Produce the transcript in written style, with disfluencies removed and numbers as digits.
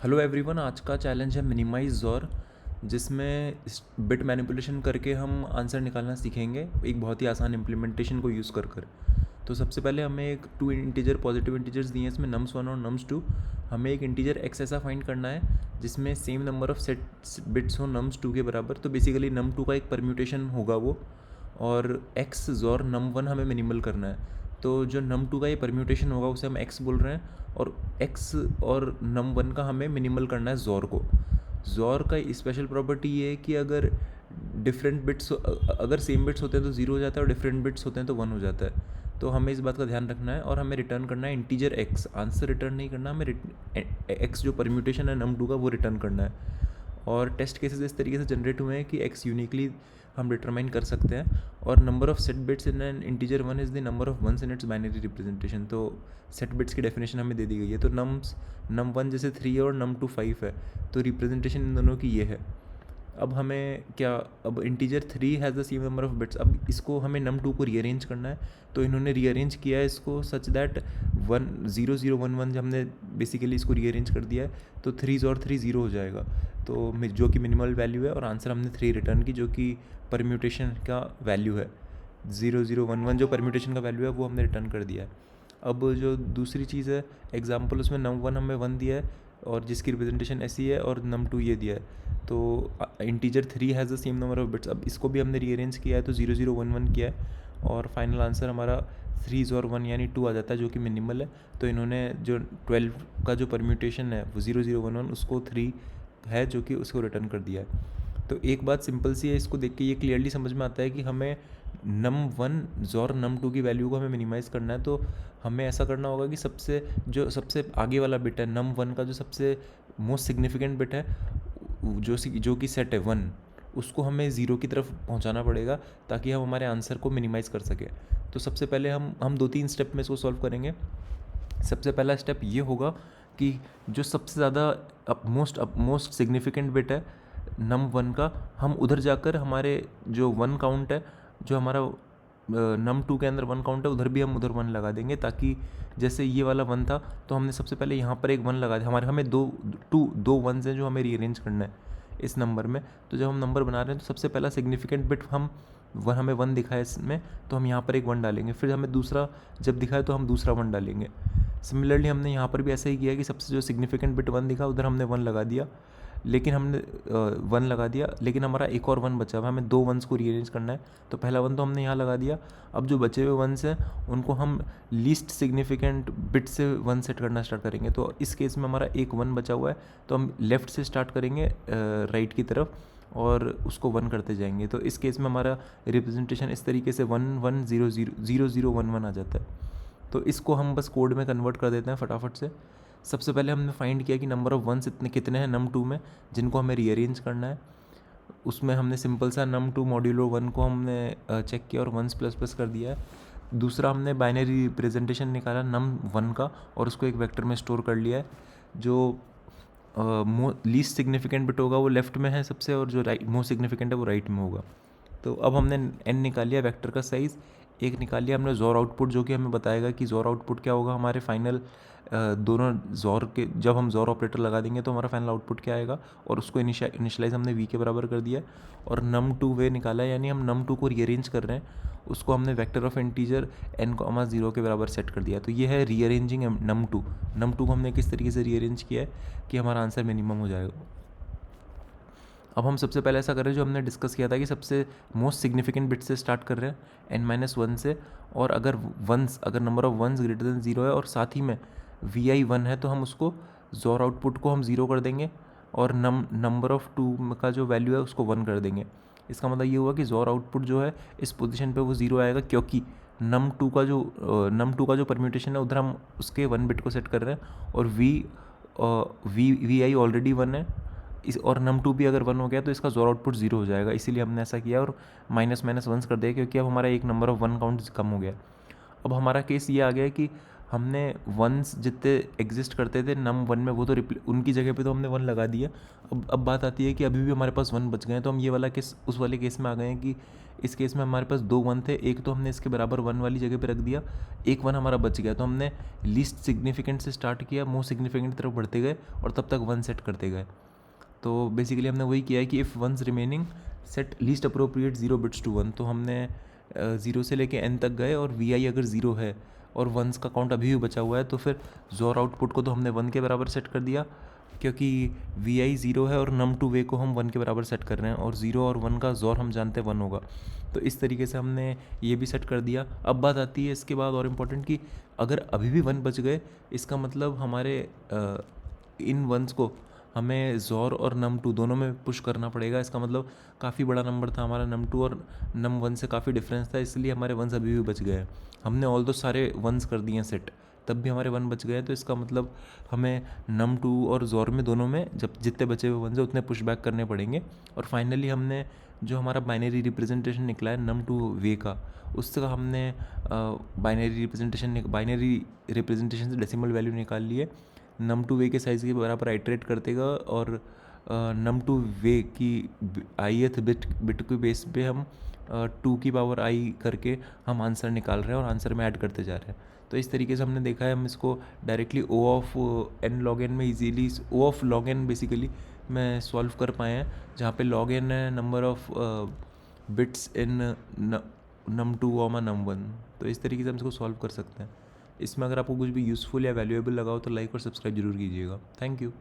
Hello everyone, आज का challenge है मिनिमाइज ज़ोर, जिसमें बिट मैनिपुलेशन करके हम आंसर निकालना सीखेंगे एक बहुत ही आसान इम्प्लीमेंटेशन को यूज़ कर। तो सबसे पहले हमें एक टू इंटीजर पॉजिटिव इंटीजर्स दिए हैं, इसमें नम्स 1 और नम्स 2। हमें एक इंटीजर x ऐसा फाइंड करना है जिसमें same number of set bits हो नम्स 2 के बराबर। तो बेसिकली नम 2 का एक परम्यूटेशन होगा वो, और x ज़ोर नम 1 हमें मिनिमल करना है। तो जो नम 2 का ये परम्यूटेशन होगा उसे हम x बोल रहे हैं, और x और नम 1 का हमें मिनिमल करना है ज़ोर को। ज़ोर का स्पेशल प्रॉपर्टी ये है कि अगर डिफरेंट बिट्स, अगर सेम बिट्स होते हैं तो ज़ीरो हो जाता है, और डिफरेंट बिट्स होते हैं तो 1 हो जाता है। तो हमें इस बात का ध्यान रखना है, और हमें रिटर्न करना है इंटीजर x। आंसर रिटर्न नहीं करना, हमें x जो परम्यूटेशन है नम 2 का वो रिटर्न करना है। और टेस्ट केसेस इस तरीके से जनरेट हुए हैं कि x यूनिकली हम डिटरमाइन कर सकते हैं, और number of set bits in an integer 1 is the number of ones in its binary representation. तो सेट बिट्स की डेफिनेशन हमें दे दी गई है। तो नम 1 जैसे 3 है और नम 2 5 है, तो रिप्रेजेंटेशन इन दोनों की ये है। अब हमें क्या, अब integer 3 has the same number of bits. अब इसको हमें नम 2 को रीअरेंज करना है। तो इन्होंने रीअरेंज किया है इसको सच दैट 1 0 0 1 1 जब हमने बेसिकली इसको रीअरेंज कर दिया है तो 3 और 3 0 हो जाएगा, तो जो कि मिनिमल वैल्यू है। और आंसर हमने 3 रिटर्न की, जो कि परम्यूटेशन का वैल्यू है। 0 0 1 1 जो परम्यूटेशन का वैल्यू है वो हमने रिटर्न कर दिया है। अब जो दूसरी चीज़ है एग्जाम्पल, उसमें नम 1 हमें 1 दिया है और जिसकी रिप्रेजेंटेशन ऐसी है, और नम 2 ये दिया है। तो integer 3 has the same number of bits. अब इसको भी हमने रीअरेंज किया है, तो 0 0 1 1 किया है, और फाइनल आंसर हमारा 3 और 1 यानी 2 आ जाता है, जो कि मिनिमल है। तो इन्होंने जो 12 का जो परम्यूटेशन है वो 0 0 1 1 उसको 3 है, जो कि उसको रिटर्न कर दिया है। तो एक बात सिंपल सी है, इसको देख के ये क्लियरली समझ में आता है कि हमें नम 1 और नम 2 की वैल्यू को हमें मिनिमाइज़ करना है। तो हमें ऐसा करना होगा कि सबसे आगे वाला बिट है नम 1 का, जो सबसे मोस्ट सिग्निफिकेंट बिट है, जो कि सेट है 1, उसको हमें ज़ीरो की तरफ पहुंचाना पड़ेगा ताकि हम हमारे आंसर को मिनिमाइज़ कर सकें। तो सबसे पहले हम 2-3 स्टेप में इसको सॉल्व करेंगे। सबसे पहला स्टेप ये होगा कि जो सबसे ज़्यादा मोस्ट सिग्निफिकेंट बिट है नम 1 का, हम उधर जाकर हमारे जो 1 काउंट है, जो हमारा नम 2 के अंदर 1 काउंट है, उधर भी हम उधर 1 लगा देंगे, ताकि जैसे ये वाला 1 था तो हमने सबसे पहले यहाँ पर एक 1 लगा दिया। हमें दो वंस हैं जो हमें रीअरेंज करना है इस नंबर में। तो जब हम नंबर बना रहे हैं तो सबसे पहला सिग्निफिकेंट बिट हमें 1 दिखा है इसमें, तो हम यहाँ पर एक 1 डालेंगे। फिर हमें दूसरा जब दिखा है तो हम दूसरा 1 डालेंगे। सिमिलरली हमने यहाँ पर भी ऐसा ही किया कि सबसे जो सिग्निफिकेंट बिट 1 दिखा उधर हमने 1 लगा दिया, लेकिन हमने 1 लगा दिया, लेकिन हमारा एक और 1 बचा हुआ, हमें 2 वंस को रीअरेंज करना है। तो पहला 1 तो हमने यहाँ लगा दिया। अब जो बचे हुए वंस हैं उनको हम लीस्ट सिग्निफिकेंट बिट से 1 सेट करना स्टार्ट करेंगे। तो इस केस में हमारा एक 1 बचा हुआ है, तो हम लेफ़्ट से स्टार्ट करेंगे राइट की तरफ, और उसको 1 करते जाएंगे। तो इस केस में हमारा रिप्रेजेंटेशन इस तरीके से 1 1 0 0 0 0 1 1 आ जाता है। तो इसको हम बस कोड में कन्वर्ट कर देते हैं फटाफट से। सबसे पहले हमने फाइंड किया कि नंबर ऑफ़ वंस कितने हैं नम 2 में, जिनको हमें रीअरेंज करना है। उसमें हमने सिंपल सा नम 2 मॉड्यूलो 1 को हमने चेक किया और वंस प्लस प्लस कर दिया है। दूसरा हमने बाइनरी रिप्रेजेंटेशन निकाला नम 1 का, और उसको एक वेक्टर में स्टोर कर लिया है। जो लीस्ट सिग्निफिकेंट बिट होगा वो लेफ्ट में है सबसे, और जो मोस्ट सिग्निफिकेंट है वो राइट में होगा। तो अब हमने n निकाल लिया वेक्टर का साइज़, एक निकाल लिया हमने ज़ोर आउटपुट, जो कि हमें बताएगा कि ज़ोर आउटपुट क्या होगा हमारे फाइनल दोनों ज़ोर के। जब हम ज़ोर ऑपरेटर लगा देंगे तो हमारा फाइनल आउटपुट क्या आएगा, और उसको इनिशियलाइज हमने v के बराबर कर दिया। और नम 2 वे निकाला है, यानी हम नम 2 को रीअरेंज कर रहे हैं, उसको हमने वेक्टर ऑफ इंटीजर n,0 के बराबर सेट कर दिया। तो ये है रीअरेंजिंग नम 2। नम 2 को हमने किस तरीके से रीअरेंज किया है कि हमारा आंसर मिनिमम हो जाएगा। अब हम सबसे पहले ऐसा कर रहे हैं जो हमने डिस्कस किया था कि सबसे मोस्ट सिग्निफिकेंट बिट से स्टार्ट कर रहे हैं n-1 से, और अगर number of ones greater than 0 है और साथ ही में vi 1 है, तो हम उसको ज़ोर आउटपुट को हम 0 कर देंगे, और नंबर ऑफ़ 2 का जो वैल्यू है उसको 1 कर देंगे। इसका मतलब ये हुआ कि ज़ोर आउटपुट जो है इस पोजीशन पे वो 0 आएगा, क्योंकि नम 2 का जो परम्यूटेशन है उधर हम उसके 1 बिट को सेट कर रहे हैं, और वी आई ऑलरेडी 1 है और नम 2 भी अगर 1 हो गया तो इसका ज़ोर आउटपुट 0 हो जाएगा। इसीलिए हमने ऐसा किया और माइनस माइनस वंस कर दिया, क्योंकि अब हमारा एक नंबर ऑफ़ 1 काउंट कम हो गया। अब हमारा केस ये आ गया है कि हमने वंस जितने एग्जिस्ट करते थे नम वन में वो तो उनकी जगह पे तो हमने वन लगा दिया। अब बात आती है कि अभी भी हमारे पास वन बच गए हैं, तो हम ये वाला केस उस वाले केस में आ गए हैं कि इस केस में हमारे पास 2 वन थे, एक तो हमने इसके बराबर वन वाली जगह पे रख दिया, एक वन हमारा बच गया, तो हमने लीस्ट सिग्निफिकेंट से स्टार्ट किया, मोस्ट सिग्निफिकेंट की तरफ बढ़ते गए और तब तक वन सेट करते गए। तो बेसिकली हमने वही किया है कि if ones remaining set least appropriate 0 bits to 1। तो हमने 0 से लेके n तक गए और vi अगर 0 है और वंस का काउंट अभी भी बचा हुआ है तो फिर जोर आउटपुट को तो हमने 1 के बराबर सेट कर दिया, क्योंकि vi 0 है और नम टू वे को हम 1 के बराबर सेट कर रहे हैं और 0 और 1 का जोर हम जानते हैं 1 होगा। तो इस तरीके से हमने ये भी सेट कर दिया। अब बात आती है इसके बाद और इम्पोर्टेंट कि अगर अभी भी 1 बच गए, इसका मतलब हमारे इन वंस को हमें जोर और नम टू दोनों में पुश करना पड़ेगा। इसका मतलब काफ़ी बड़ा नंबर था हमारा, नम टू और नम वन से काफ़ी डिफरेंस था, इसलिए हमारे वंस अभी भी बच गए हैं। हमने ऑल दो सारे वंस कर दिए हैं सेट, तब भी हमारे वन बच गए। तो इसका मतलब हमें नम टू और जोर में दोनों में जब जितने बचे हुए वंस हैं उतने पुश बैक करने पड़ेंगे। और फाइनली हमने जो हमारा बाइनरी रिप्रेजेंटेशन निकला है नम टू वे का, उसका हमने बाइनरी रिप्रेजेंटेशन से डेसिमल वैल्यू निकाल लिए, नम टू वे के साइज़ के बराबर आइटरेट करते गए और नम टू वे की ith बिट के बेस पे हम 2 की पावर i करके हम आंसर निकाल रहे हैं और आंसर में ऐड करते जा रहे हैं। तो इस तरीके से हमने देखा है, हम इसको directly o of n log n में easily o of log n basically में सॉल्व कर पाए हैं, जहाँ पे log n है number of bits in num to और नम वन। तो इस तरीके से हम इसको सॉल्व कर सकते हैं। इसमें अगर आपको कुछ भी यूज़फुल या वैल्यूएबल लगा हो तो लाइक और सब्सक्राइब जरूर कीजिएगा। Thank you.